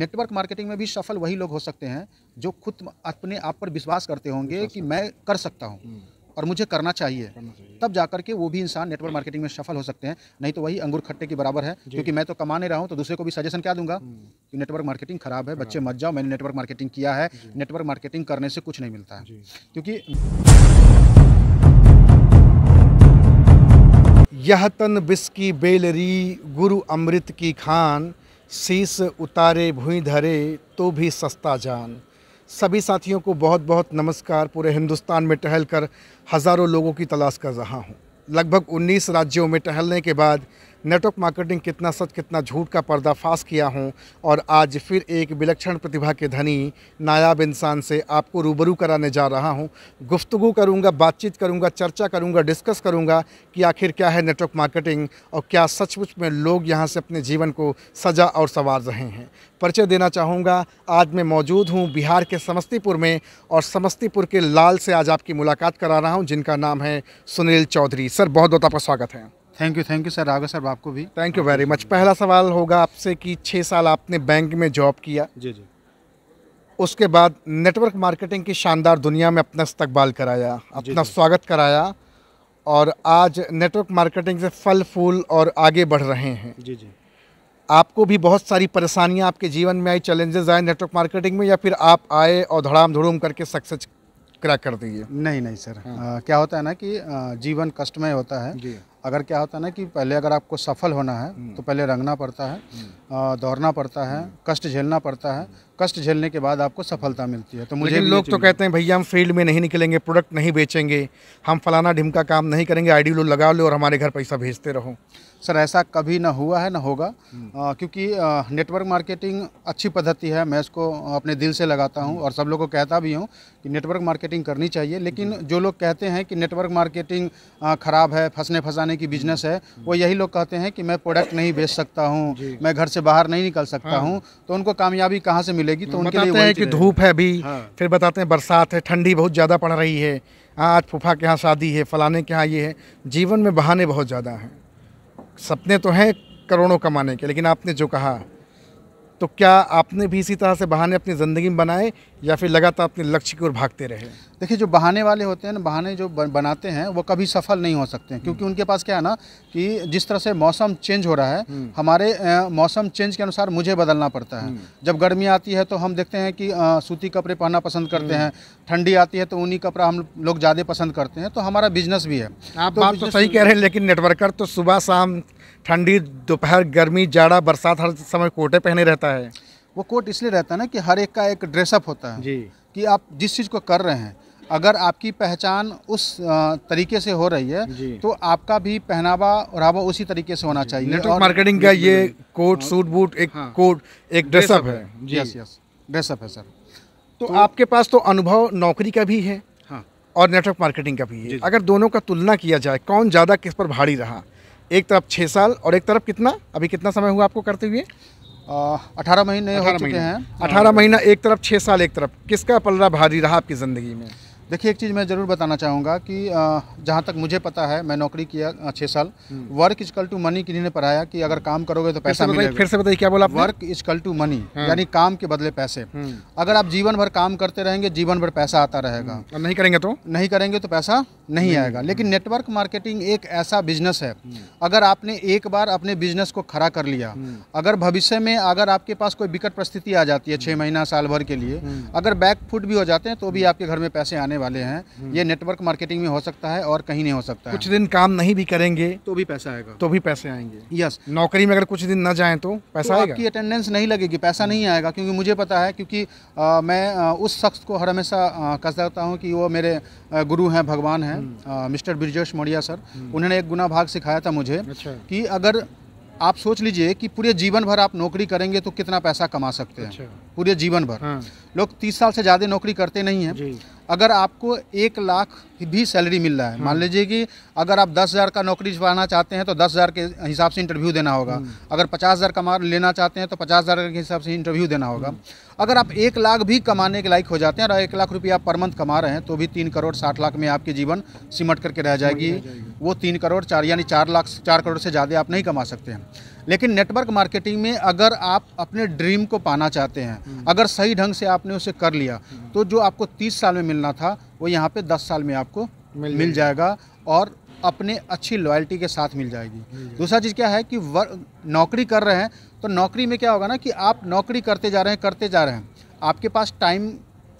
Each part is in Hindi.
नेटवर्क मार्केटिंग में भी सफल वही लोग हो सकते हैं जो खुद अपने आप पर विश्वास करते होंगे कि मैं कर सकता हूँ और मुझे करना चाहिए, तब जाकर के वो भी इंसान नेटवर्क मार्केटिंग में सफल हो सकते हैं। नहीं तो वही अंगूर खट्टे के बराबर है, क्योंकि मैं तो कमा नहीं रहा हूँ तो दूसरे को भी सजेशन क्या दूंगा कि नेटवर्क मार्केटिंग खराब है, बच्चे मत जाओ, मैंने नेटवर्क मार्केटिंग किया है। नेटवर्क मार्केटिंग करने से कुछ नहीं मिलता है, क्योंकि यह तन बिस की बेलरी गुरु अमृत की खान, शीस उतारे भुई धरे तो भी सस्ता जान। सभी साथियों को बहुत बहुत नमस्कार। पूरे हिंदुस्तान में टहलकर हज़ारों लोगों की तलाश कर रहा हूँ। लगभग 19 राज्यों में टहलने के बाद नेटवर्क मार्केटिंग कितना सच कितना झूठ का पर्दाफाश किया हूँ और आज फिर एक विलक्षण प्रतिभा के धनी नायाब इंसान से आपको रूबरू कराने जा रहा हूँ। गुफ्तगू करूँगा, बातचीत करूँगा, चर्चा करूँगा, डिस्कस करूँगा कि आखिर क्या है नेटवर्क मार्केटिंग और क्या सचमुच में लोग यहाँ से अपने जीवन को सजा और संवार रहे हैं। परिचय देना चाहूँगा। आज मैं मौजूद हूँ बिहार के समस्तीपुर में और समस्तीपुर के लाल से आज आपकी मुलाकात करा रहा हूँ, जिनका नाम है सुनील चौधरी। सर बहुत बहुत आपका स्वागत है। Thank you sir. Raghav sir आपको भी थैंक यू वेरी मच। पहला सवाल होगा आपसे कि 6 साल आपने बैंक में जॉब किया, जी। उसके बाद नेटवर्क मार्केटिंग की शानदार दुनिया में अपना इस्तकबाल कराया, अपना स्वागत कराया और आज नेटवर्क मार्केटिंग से फल फूल और आगे बढ़ रहे हैं। जी। आपको भी बहुत सारी परेशानियां आपके जीवन में आई, चैलेंजेस आए नेटवर्क मार्केटिंग में, या फिर आप आए और धड़ाम धड़ूम करके सक्सेस क्रैक कर दिए? नहीं सर। क्या होता है ना कि जीवन कष्टमय होता है जी। अगर क्या होता है ना कि पहले अगर आपको सफल होना है तो पहले रंगना पड़ता है, दौड़ना पड़ता है, कष्ट झेलना पड़ता है। कष्ट झेलने के बाद आपको सफलता मिलती है। तो मुझे लोग तो कहते हैं भैया हम फील्ड में नहीं निकलेंगे, प्रोडक्ट नहीं बेचेंगे, हम फलाना ढिमका काम नहीं करेंगे, आईडी लो लगा लो और हमारे घर पैसा भेजते रहो। सर ऐसा कभी ना हुआ है ना होगा, क्योंकि नेटवर्क मार्केटिंग अच्छी पद्धति है। मैं इसको अपने दिल से लगाता हूं और सब लोगों को कहता भी हूं कि नेटवर्क मार्केटिंग करनी चाहिए। लेकिन जो लोग कहते हैं कि नेटवर्क मार्केटिंग ख़राब है, फंसने फंसाने की बिजनेस है, वो यही लोग कहते हैं कि मैं प्रोडक्ट नहीं बेच सकता हूं, मैं घर से बाहर नहीं निकल सकता हूं, तो उनको कामयाबी कहाँ से मिलेगी? तो उनके लिए बताते हैं कि धूप है अभी, फिर बताते हैं बरसात है, ठंडी बहुत ज़्यादा पड़ रही है, आज फूफा के यहाँ शादी है, फलाने के यहाँ ये है। जीवन में बहाने बहुत ज़्यादा हैं। सपने तो हैं करोड़ों कमाने के, लेकिन आपने जो कहा, तो क्या आपने भी इसी तरह से बहाने अपनी ज़िंदगी में बनाए या फिर लगातार अपने लक्ष्य की ओर भागते रहे? देखिए, जो बहाने वाले होते हैं ना, बहाने जो बनाते हैं वो कभी सफल नहीं हो सकते हैं, क्योंकि उनके पास क्या है ना कि जिस तरह से मौसम चेंज हो रहा है, हमारे मौसम चेंज के अनुसार मुझे बदलना पड़ता है। जब गर्मी आती है तो हम देखते हैं कि सूती कपड़े पहनना पसंद करते हैं, ठंडी आती है तो ऊनी कपड़ा हम लोग ज़्यादा पसंद करते हैं। तो हमारा बिजनेस भी है। आप बात तो सही कह रहे हैं, लेकिन नेटवर्कर तो सुबह शाम, ठंडी दोपहर, गर्मी जाड़ा बरसात, हर समय कोटे पहने रहता है। वो कोट इसलिए रहता है ना कि हर एक का एक ड्रेसअप होता है जी, कि आप जिस चीज़ को कर रहे हैं, अगर आपकी पहचान उस तरीके से हो रही है तो आपका भी पहनावा ओढ़ावा उसी तरीके से होना चाहिए। नेटवर्क मार्केटिंग का ये कोट सूट बूट एक कोट एक ड्रेसअप है। यस ड्रेसअप है सर। तो आपके पास तो अनुभव नौकरी का भी है और नेटवर्क मार्केटिंग का भी है। अगर दोनों का तुलना किया जाए, कौन ज़्यादा किस पर भारी रहा? एक तरफ 6 साल और एक तरफ कितना, अभी कितना समय हुआ आपको करते हुए? 18 महीने हो चुके हैं। 18 महीना एक तरफ, 6 साल एक तरफ। किसका पलड़ा भारी रहा आपकी ज़िंदगी में? देखिए, एक चीज़ मैं ज़रूर बताना चाहूँगा कि जहाँ तक मुझे पता है, मैं नौकरी किया 6 साल। वर्क इजकल टू मनी किन्हीं ने पढ़ाया कि अगर काम करोगे तो पैसा मिलेगा। फिर से बताइए क्या बोला आपने? वर्क इजकल टू मनी, यानी काम के बदले पैसे। अगर आप जीवन भर काम करते रहेंगे, जीवन भर पैसा आता रहेगा, और नहीं करेंगे तो पैसा नहीं आएगा। लेकिन नेटवर्क मार्केटिंग एक ऐसा बिजनेस है, अगर आपने एक बार अपने बिजनेस को खड़ा कर लिया, अगर भविष्य में अगर आपके पास कोई विकट परिस्थिति आ जाती है 6 महीना साल भर के लिए, अगर बैकफुट भी हो जाते हैं तो भी आपके घर में पैसे आने वाले हैं। ये नेटवर्क मार्केटिंग में हो सकता है और कहीं नहीं हो सकता है। कुछ दिन काम नहीं भी करेंगे तो भी पैसा आएगा, तो भी पैसे आएंगे। यस। नौकरी में अगर कुछ दिन न जाएं तो पैसा आएगा, आपकी अटेंडेंस नहीं लगेगी, पैसा नहीं आएगा। क्योंकि मुझे पता है, क्योंकि मैं उस शख्स को हर हमेशा कह सकता हूँ कि वो मेरे गुरु हैं, भगवान हैं, मिस्टर ब्रिजेश मोड़िया सर। उन्होंने एक गुना भाग सिखाया था मुझे कि अगर आप सोच लीजिए कि पूरे जीवन भर आप नौकरी करेंगे तो कितना पैसा कमा सकते हैं। पूरे जीवन भर लोग 30 साल से ज़्यादा नौकरी करते नहीं हैं। अगर आपको 1 लाख भी सैलरी मिल रहा है, मान लीजिए कि अगर आप 10,000 का नौकरी पाना चाहते हैं तो 10,000 के हिसाब से इंटरव्यू देना होगा। अगर 50,000 कमा लेना चाहते हैं तो 50,000 के हिसाब से इंटरव्यू देना होगा। अगर आप 1 लाख भी कमाने के लायक हो जाते हैं और 1 लाख रुपया पर मंथ कमा रहे हैं तो भी 3 करोड़ 60 लाख में आपके जीवन सिमट करके रह जाएगी। वो 3 करोड़ 4 यानी 4 करोड़ से ज़्यादा आप नहीं कमा सकते हैं। लेकिन नेटवर्क मार्केटिंग में अगर आप अपने ड्रीम को पाना चाहते हैं, अगर सही ढंग से आपने उसे कर लिया, तो जो आपको 30 साल में मिलना था वो यहाँ पे 10 साल में आपको मिल जाएगा और अपने अच्छी लॉयल्टी के साथ मिल जाएगी। दूसरा चीज़ क्या है कि नौकरी कर रहे हैं तो नौकरी में क्या होगा ना कि आप नौकरी करते जा रहे हैं, आपके पास टाइम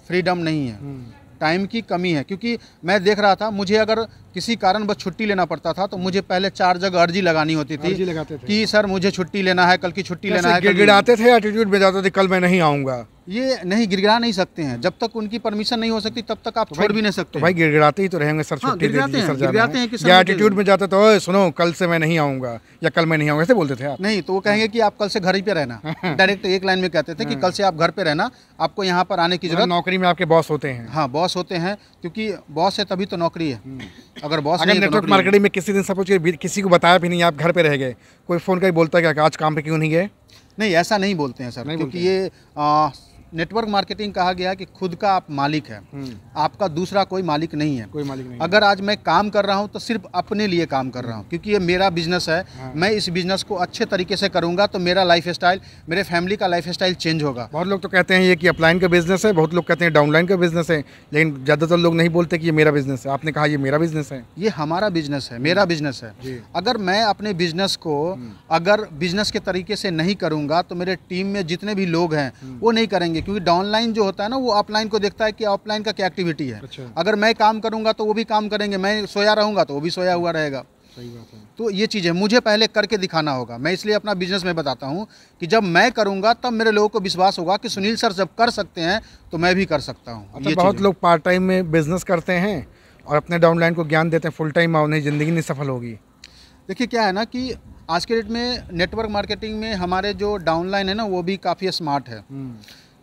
फ्रीडम नहीं है, टाइम की कमी है। क्योंकि मैं देख रहा था, मुझे अगर किसी कारण बस छुट्टी लेना पड़ता था तो मुझे पहले 4 जगह अर्जी लगानी होती थी कि सर मुझे छुट्टी लेना है, कल की छुट्टी लेना है। गिड़गिड़ाते थे, एटीट्यूड में जाते थे, कल मैं नहीं आऊँगा। ये नहीं, गिड़गिड़ा नहीं सकते हैं, जब तक उनकी परमिशन नहीं हो सकती तब तक आप छोड़ भी नहीं सकते। भाई गिड़गिड़ाते ही तो रहेंगे सर, छुट्टी दे दीजिए सर, गिड़गिड़ाते हैं कि या एटीट्यूड में जाते तो ओए सुनो कल से मैं नहीं आऊँगा या कल मैं नहीं आऊँगा, ऐसे बोलते थे आप? नहीं, तो वो कहेंगे कि आप कल से घर ही पे रहना। डायरेक्ट एक लाइन में कहते थे कि कल से आप घर पे रहना, आपको यहाँ पर आने की जरूरत। नौकरी में आपके बॉस होते हैं? हाँ, बॉस होते हैं, क्योंकि बॉस है तभी तो नौकरी है। अगर बॉस नहीं, नेटवर्क मार्केटिंग में किसी दिन सपोज किसी को बताया भी नहीं, आप घर पे रह गए, कोई फ़ोन करके बोलता है कि आज काम पे क्यों नहीं गए? नहीं, ऐसा नहीं बोलते हैं सर, क्योंकि ये नेटवर्क मार्केटिंग कहा गया कि खुद का आप मालिक है, आपका दूसरा कोई मालिक नहीं है। कोई मालिक नहीं। अगर आज मैं काम कर रहा हूं तो सिर्फ अपने लिए काम कर रहा हूं, क्योंकि ये मेरा बिजनेस है। मैं इस बिजनेस को अच्छे तरीके से करूंगा तो मेरा लाइफ स्टाइल, मेरे फैमिली का लाइफ स्टाइल चेंज होगा। बहुत लोग तो कहते हैं ये कि अपलाइन का बिजनेस है, बहुत लोग कहते हैं डाउनलाइन का बिजनेस है, लेकिन ज़्यादातर लोग नहीं बोलते कि ये मेरा बिजनेस है। आपने कहा ये मेरा बिजनेस है। ये हमारा बिजनेस है, मेरा बिजनेस है। अगर मैं अपने बिजनेस को अगर बिजनेस के तरीके से नहीं करूंगा तो मेरे टीम में जितने भी लोग हैं वो नहीं करेंगे, क्योंकि डाउनलाइन होता है ना, वो ऑफलाइन को देखता है कि ऑफलाइन का क्या एक्टिविटी है। अच्छा। अगर मैं काम करूंगा तो वो भी काम करेंगे, मैं सोया रहूंगा तो वो भी सोया हुआ रहेगा। सही बात है। तो ये चीज़ है, मुझे पहले करके दिखाना होगा। मैं इसलिए अपना बिजनेस में बताता हूं कि जब मैं करूंगा तब मेरे लोगों को विश्वास होगा कि सुनील सर जब कर सकते हैं तो मैं भी कर सकता हूं। अच्छा, बहुत लोग पार्ट टाइम में बिजनेस करते हैं और अपने डाउनलाइन को ज्ञान देते हैं, फुल टाइम उन्हें ज़िंदगी नहीं सफल होगी। देखिए क्या है ना कि आज के डेट में नेटवर्क मार्केटिंग में हमारे जो डाउनलाइन है ना वो भी काफ़ी स्मार्ट है,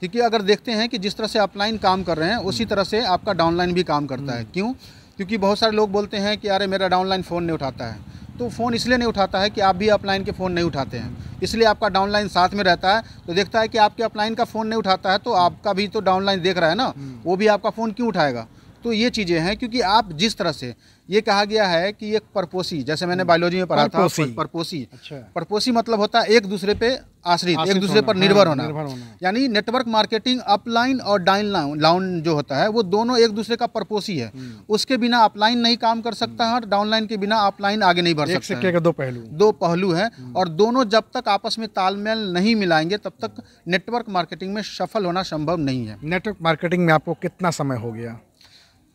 क्योंकि अगर देखते हैं कि जिस तरह से अपलाइन काम कर रहे हैं उसी तरह से आपका डाउनलाइन भी काम करता है। क्यों? क्योंकि बहुत सारे लोग बोलते हैं कि अरे मेरा डाउनलाइन फ़ोन नहीं उठाता है, तो फ़ोन इसलिए नहीं उठाता है कि आप भी अपलाइन के फ़ोन नहीं उठाते हैं, इसलिए आपका डाउनलाइन साथ में रहता है, तो देखता है कि आपके अपलाइन का फ़ोन नहीं उठाता है तो आपका भी तो डाउनलाइन देख रहा है ना, वो भी आपका फ़ोन क्यों उठाएगा। तो ये चीज़ें हैं, क्योंकि आप जिस तरह से ये कहा गया है कि एक परपोसी, जैसे मैंने बायोलॉजी में पढ़ा था, परपोसी। अच्छा। परपोसी मतलब होता है एक दूसरे पे आश्रित, एक दूसरे पर निर्भर होना। यानी नेटवर्क मार्केटिंग अपलाइन और डाउनलाइन जो होता है वो दोनों एक दूसरे का परपोसी है। उसके बिना अपलाइन नहीं काम कर सकता है और डाउनलाइन के बिना अपलाइन आगे नहीं बढ़ सकता। एक सिक्के के दो पहलू हैं, और दोनों जब तक आपस में तालमेल नहीं मिलाएंगे तब तक नेटवर्क मार्केटिंग में सफल होना संभव नहीं है। नेटवर्क मार्केटिंग में आपको कितना समय हो गया?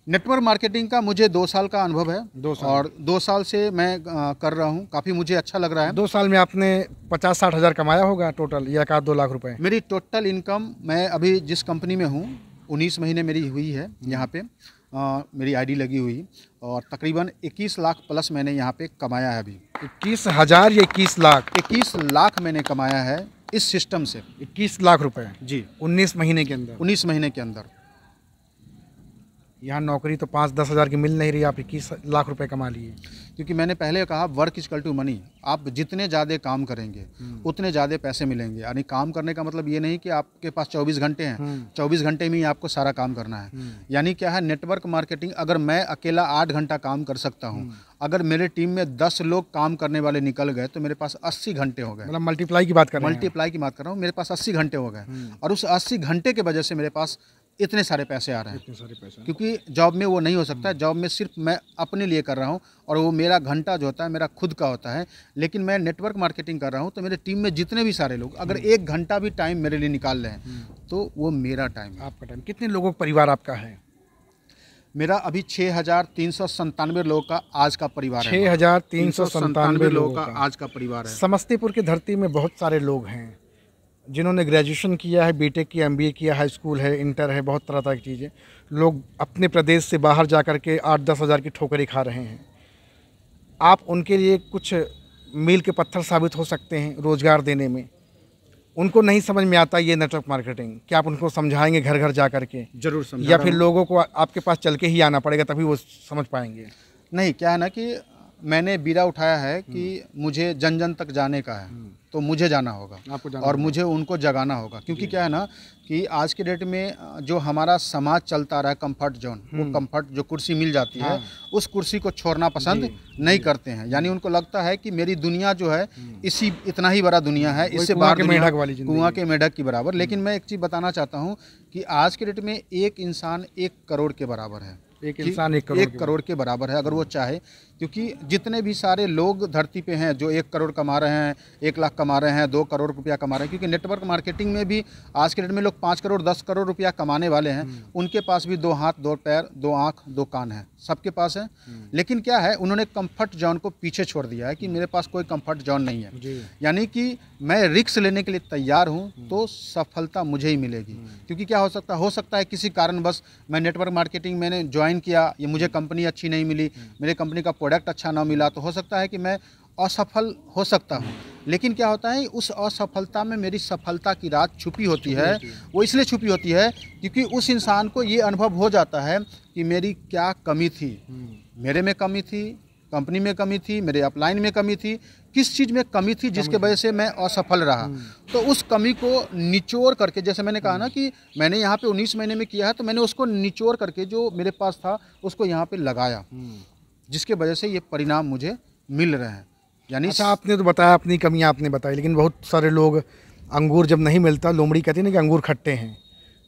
नेटवर्क मार्केटिंग का मुझे 2 साल का अनुभव है। 2 साल। और 2 साल से मैं कर रहा हूँ, काफ़ी मुझे अच्छा लग रहा है। 2 साल में आपने 50-60 हज़ार कमाया होगा टोटल, या 1-2 लाख रुपए? मेरी टोटल इनकम, मैं अभी जिस कंपनी में हूँ 19 महीने मेरी हुई है यहाँ पे, मेरी आईडी लगी हुई, और तकरीबन 21 लाख प्लस मैंने यहाँ पे कमाया है अभी। 21,000 या 21 लाख? 21 लाख मैंने कमाया है इस सिस्टम से। 21 लाख रुपए जी, 19 महीने के अंदर? 19 महीने के अंदर। यहाँ नौकरी तो 5-10 हज़ार की मिल नहीं रही, आप 21 लाख रुपए कमा लिए। क्योंकि मैंने पहले कहा work is equal to money. आप जितने ज़्यादा काम करेंगे उतने ज़्यादा पैसे मिलेंगे। यानी काम करने का मतलब ये नहीं कि आपके पास 24 घंटे हैं, 24 घंटे में ही आपको सारा काम करना है। यानी क्या है, नेटवर्क मार्केटिंग अगर मैं अकेला 8 घंटा काम कर सकता हूँ, अगर मेरे टीम में 10 लोग काम करने वाले निकल गए तो मेरे पास 80 घंटे हो गए। मतलब मल्टीप्लाई की बात कर रहे हैं? मल्टीप्लाई की बात कर रहा हूँ, मेरे पास 80 घंटे हो गए, और उस 80 घंटे के वजह से मेरे पास इतने सारे पैसे आ रहे हैं। इतने सारे पैसे, क्योंकि जॉब में वो नहीं हो सकता। जॉब में सिर्फ मैं अपने लिए कर रहा हूँ और वो मेरा घंटा जो होता है मेरा खुद का होता है। लेकिन मैं नेटवर्क मार्केटिंग कर रहा हूँ तो मेरे टीम में जितने भी सारे लोग अगर 1 घंटा भी टाइम मेरे लिए निकाल रहे हैं तो वो मेरा टाइम है। आपका टाइम। कितने लोगों का परिवार आपका है? मेरा अभी 6,397 लोगों का आज का परिवार है। 6,397 लोगों का आज का परिवार है। समस्तीपुर की धरती में बहुत सारे लोग हैं जिन्होंने ग्रेजुएशन किया है, बीटेक किया, एमबीए किया, हाई स्कूल है, इंटर है, बहुत तरह तरह की चीज़ें। लोग अपने प्रदेश से बाहर जा कर के 8-10 हज़ार की ठोकरें खा रहे हैं। आप उनके लिए कुछ मील के पत्थर साबित हो सकते हैं रोज़गार देने में। उनको नहीं समझ में आता ये नेटवर्क मार्केटिंग, क्या आप उनको समझाएंगे घर घर जा कर के? जरूर समझा। या फिर लोगों को आपके पास चल के ही आना पड़ेगा तभी वो समझ पाएंगे? नहीं, क्या है ना कि मैंने बीड़ा उठाया है कि मुझे जन जन तक जाने का है, तो मुझे जाना होगा आपको जाना और मुझे उनको जगाना होगा। क्योंकि क्या है ना कि आज के डेट में जो हमारा समाज चलता रहा है कंफर्ट जोन, वो कंफर्ट जो कुर्सी मिल जाती है उस कुर्सी को छोड़ना पसंद नहीं करते हैं। यानी उनको लगता है कि मेरी दुनिया जो है इतना ही बड़ा दुनिया है, इससे बाहर कुआं के मेढक की बराबर। लेकिन मैं एक चीज़ बताना चाहता हूँ कि आज के डेट में एक इंसान 1 करोड़ के बराबर है। एक इंसान 1 करोड़ के बराबर है अगर वो चाहे। क्योंकि जितने भी सारे लोग धरती पे हैं जो 1 करोड़ कमा रहे हैं, 1 लाख कमा रहे हैं, 2 करोड़ रुपया कमा रहे हैं, क्योंकि नेटवर्क मार्केटिंग में भी आज के डेट में लोग 5 करोड़ 10 करोड़ रुपया कमाने वाले हैं। उनके पास भी 2 हाथ 2 पैर 2 आँख 2 कान है, सबके पास है। लेकिन क्या है, उन्होंने कंफर्ट जोन को पीछे छोड़ दिया है कि मेरे पास कोई कंफर्ट जोन नहीं है। यानी कि मैं रिस्क लेने के लिए तैयार हूँ तो सफलता मुझे ही मिलेगी। क्योंकि क्या हो सकता है किसी कारणवश मैं नेटवर्क मार्केटिंग मैंने ज्वाइन किया, ये मुझे कंपनी अच्छी नहीं मिली, मेरे कंपनी का प्रोडक्ट अच्छा ना मिला, तो हो सकता है कि मैं असफल हो सकता हूँ। लेकिन क्या होता है, उस असफलता में मेरी सफलता की राज छुपी होती है। वो इसलिए छुपी होती है क्योंकि उस इंसान को ये अनुभव हो जाता है कि मेरी क्या कमी थी, मेरे में कमी थी, कंपनी में कमी थी, मेरे अपलाइन में कमी थी, किस चीज़ में कमी थी जिसके वजह से मैं असफल रहा। तो उस कमी को निचोड़ करके, जैसे मैंने कहा ना कि मैंने यहाँ पे 19 महीने में किया है, तो मैंने उसको निचोड़ करके जो मेरे पास था उसको यहाँ पे लगाया, जिसके वजह से ये परिणाम मुझे मिल रहे हैं। यानी अच्छा, आपने तो बताया अपनी कमियां आपने बताई, लेकिन बहुत सारे लोग अंगूर जब नहीं मिलता, लोमड़ी कहती है ना कि अंगूर खट्टे हैं,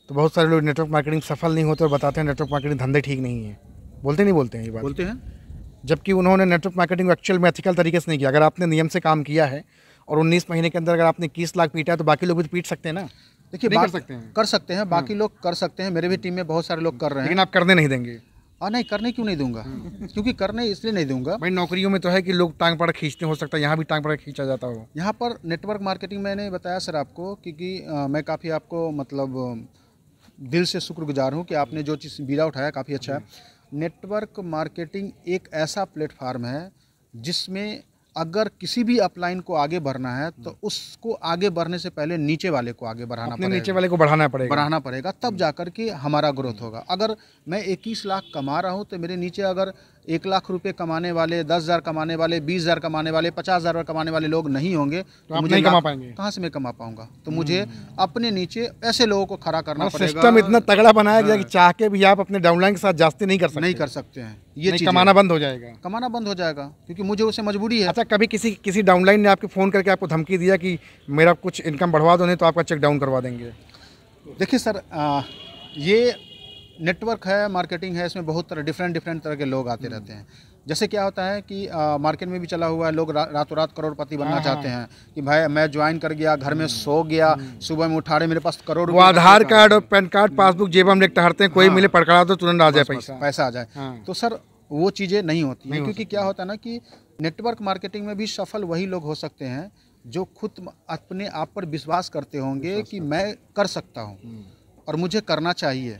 तो बहुत सारे लोग नेटवर्क मार्केटिंग सफल नहीं होते और बताते हैं नेटवर्क मार्केटिंग धंधे ठीक नहीं है। बोलते नहीं बोलते हैं ये बात? बोलते हैं, जबकि उन्होंने नेटवर्क मार्केटिंग एक्चुअल में एथिकल तरीके से नहीं किया। अगर आपने नियम से काम किया है और 19 महीने के अंदर अगर आपने 21 लाख पीटा है, तो बाकी लोग भी तो पीट सकते हैं ना। देखिए कर सकते हैं, बाकी लोग कर सकते हैं, मेरे भी टीम में बहुत सारे लोग कर रहे हैं। लेकिन आप करने नहीं देंगे? नहीं, करने क्यों नहीं दूंगा? क्योंकि करने इसलिए नहीं दूंगा भाई, नौकरियों में तो है कि लोग टांग पकड़ खींचते, हो सकता है यहाँ भी टांग पकड़ खींचा जाता हो। यहाँ पर नेटवर्क मार्केटिंग मैंने बताया सर आपको, क्योंकि मैं काफ़ी आपको मतलब दिल से शुक्रगुजार हूँ कि आपने जो चीज़ बीड़ा उठाया काफ़ी अच्छा है। नेटवर्क मार्केटिंग एक ऐसा प्लेटफार्म है जिसमें अगर किसी भी अपलाइन को आगे बढ़ना है तो उसको आगे बढ़ने से पहले नीचे वाले को आगे बढ़ाना पड़ेगा, नीचे वाले को बढ़ाना पड़ेगा, तब जाकर के हमारा ग्रोथ होगा। अगर मैं 21 लाख कमा रहा हूं तो मेरे नीचे अगर 1 लाख रुपए कमाने वाले, 10,000 कमाने वाले, 20,000 कमाने वाले, 50,000 कमाने वाले लोग नहीं होंगे तो मुझे कमा पाएंगे, कहाँ से मैं कमा पाऊंगा? तो मुझे अपने नीचे ऐसे लोगों को खड़ा करना पड़ेगा। सिस्टम इतना तगड़ा बनाया गया कि चाह के भी आप अपने डाउनलाइन के साथ जास्ती नहीं कर सकते हैं। ये चीज़ कमाना बंद हो जाएगा, क्योंकि मुझे उसे मजबूरी है। अच्छा, कभी किसी डाउनलाइन ने आपके फ़ोन करके आपको धमकी दिया कि मेरा कुछ इनकम बढ़वा दो, नहीं तो आपका चेक डाउन करवा देंगे? देखिए सर, ये नेटवर्क है, मार्केटिंग है, इसमें बहुत डिफरेंट तरह के लोग आते रहते हैं। जैसे क्या होता है कि मार्केट में भी चला हुआ है, लोग रातों रात करोड़पति बनना चाहते हैं कि भाई मैं ज्वाइन कर गया, घर में सो गया, सुबह में उठा रहे मेरे पास करोड़ रुपए, आधार कार्ड और पैन कार्ड पासबुक जेब हम लेके टहलते हैं, कोई मिले पड़खड़ा दो तुरंत आ जाए पैसा आ जाए। तो सर वो चीज़ें नहीं होती हैं, क्योंकि क्या होता है ना कि नेटवर्क मार्केटिंग में भी सफल वही लोग हो सकते हैं जो खुद अपने आप पर विश्वास करते होंगे कि मैं कर सकता हूँ और मुझे करना चाहिए,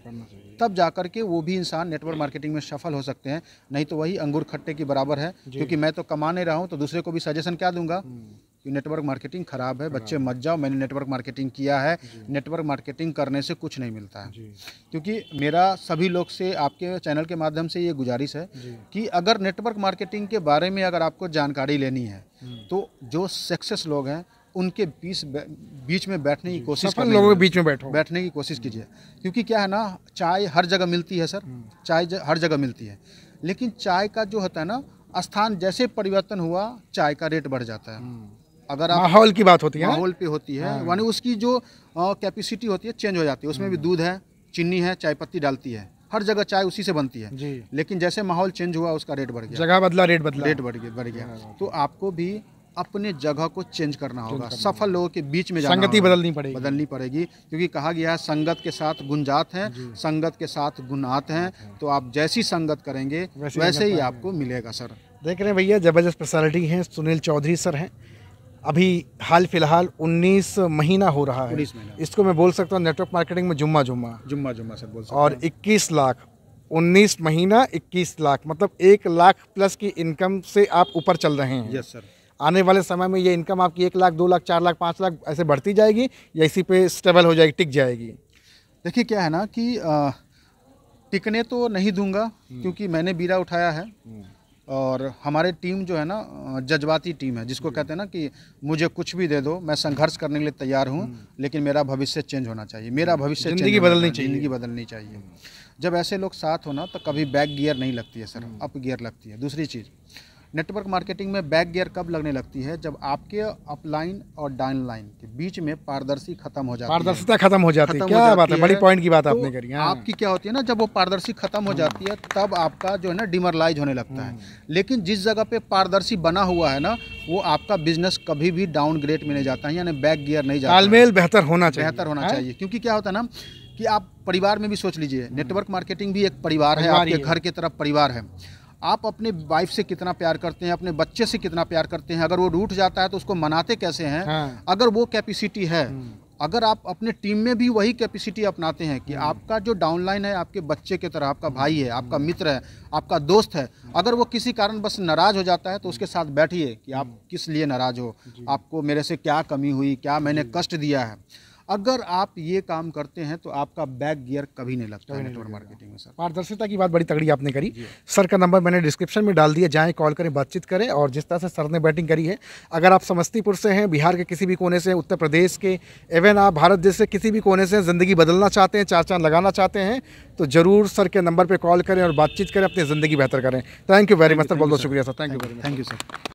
तब जाकर के वो भी इंसान नेटवर्क मार्केटिंग में सफल हो सकते हैं। नहीं तो वही अंगूर खट्टे की बराबर है, क्योंकि मैं तो कमा नहीं रहा हूँ तो दूसरे को भी सजेशन क्या दूंगा कि नेटवर्क मार्केटिंग खराब है, बच्चे मत जाओ, मैंने नेटवर्क मार्केटिंग किया है। नेटवर्क मार्केटिंग करने से कुछ नहीं मिलता है। क्योंकि मेरा सभी लोग से, आपके चैनल के माध्यम से ये गुजारिश है कि अगर नेटवर्क मार्केटिंग के बारे में अगर आपको जानकारी लेनी है तो जो सक्सेस लोग हैं उनके बीच में बैठने की कोशिश करें, लोगों के बीच में बैठने की कोशिश कीजिए। क्योंकि क्या है ना, चाय हर जगह मिलती है सर, चाय हर जगह मिलती है, लेकिन चाय का जो होता है ना, स्थान जैसे परिवर्तन हुआ चाय का रेट बढ़ जाता है। अगर आप माहौल की बात होती है, माहौल पे होती है, यानी उसकी जो कैपेसिटी होती है चेंज हो जाती है। उसमें भी दूध है, चीनी है, चाय पत्ती डालती है, हर जगह चाय उसी से बनती है जी। लेकिन जैसे माहौल चेंज हुआ उसका रेट बढ़ गया, जगह बदला रेट बढ़ गया। तो आपको भी अपने जगह को चेंज करना होगा, सफल लोगों के बीच में जाना, संगति बदलनी पड़ेगी। क्योंकि कहा गया है संगत के साथ गुण जात हैं, संगत के साथ गुण आते हैं। तो आप जैसी संगत करेंगे वैसे ही आपको मिलेगा सर। देख रहे हैं भैया, जबरदस्त पर्सनालिटी हैं, सुनील चौधरी सर हैं। अभी हाल फिलहाल 19 महीना हो रहा है, इसको मैं बोल सकता हूँ नेटवर्क मार्केटिंग में जुम्मा सर बोल सकता हूँ। और 21 लाख 19 महीना 21 लाख, मतलब 1 लाख प्लस की इनकम से आप ऊपर चल रहे हैं। Yes sir. आने वाले समय में ये इनकम आपकी 1 लाख 2 लाख 4 लाख 5 लाख ऐसे बढ़ती जाएगी या इसी पे स्टेबल हो जाएगी, टिक जाएगी? देखिए क्या है ना कि टिकने तो नहीं दूंगा, क्योंकि मैंने बीड़ा उठाया है और हमारे टीम जो है ना जज्बाती टीम है, जिसको कहते हैं ना कि मुझे कुछ भी दे दो, मैं संघर्ष करने के लिए तैयार हूँ, लेकिन मेरा भविष्य चेंज होना चाहिए, मेरा भविष्य जिंदगी बदलनी चाहिए, जिंदगी बदलनी चाहिए। जब ऐसे लोग साथ हो ना तो कभी बैक गियर नहीं लगती है सर, अप गियर लगती है। दूसरी चीज़, नेटवर्क मार्केटिंग में बैक गियर कब लगने लगती है? जब आपके अपलाइन और डाउन लाइन के बीच में पारदर्शी खत्म हो जाती है, पारदर्शिता खत्म हो जाती है। क्या बात है, बड़ी पॉइंट की बात तो आपने करी। हाँ। आपकी क्या होती है ना, जब वो पारदर्शी खत्म हो जाती है तब आपका जो है ना डिमोरलाइज होने लगता है। लेकिन जिस जगह पे पारदर्शी बना हुआ है ना, वो आपका बिजनेस कभी भी डाउन ग्रेड में नहीं जाता है, यानी बैक गियर नहीं जाता। तालमेल बेहतर होना चाहिए, बेहतर होना चाहिए। क्योंकि क्या होता है ना कि आप परिवार में भी सोच लीजिए, नेटवर्क मार्केटिंग भी एक परिवार है, आपके घर की तरफ परिवार है। आप अपने वाइफ से कितना प्यार करते हैं, अपने बच्चे से कितना प्यार करते हैं, अगर वो रूठ जाता है तो उसको मनाते कैसे हैं? हाँ। अगर वो कैपेसिटी है, अगर आप अपने टीम में भी वही कैपेसिटी अपनाते हैं कि आपका जो डाउनलाइन है आपके बच्चे की तरह, आपका भाई है, आपका मित्र है, आपका दोस्त है, अगर वो किसी कारण बस नाराज़ हो जाता है तो उसके साथ बैठिए कि आप किस लिए नाराज़ हो, आपको मेरे से क्या कमी हुई, क्या मैंने कष्ट दिया है। अगर आप ये काम करते हैं तो आपका बैक गियर कभी नहीं लगता है नेटवर्क मार्केटिंग में सर। पारदर्शिता की बात बड़ी तगड़ी आपने करी। सर का नंबर मैंने डिस्क्रिप्शन में डाल दिया, जाएं, कॉल करें, बातचीत करें। और जिस तरह से सर ने बैटिंग करी है, अगर आप समस्तीपुर से हैं, बिहार के किसी भी कोने से, उत्तर प्रदेश के, इवन आप भारत देश से किसी भी कोने से ज़िंदगी बदलना चाहते हैं, चार चांद लगाना चाहते हैं, तो ज़रूर सर के नंबर पर कॉल करें और बातचीत करें, अपनी ज़िंदगी बेहतर करें। Thank you very much sir, बहुत बहुत शुक्रिया sir. Thank you very much. Thank you sir.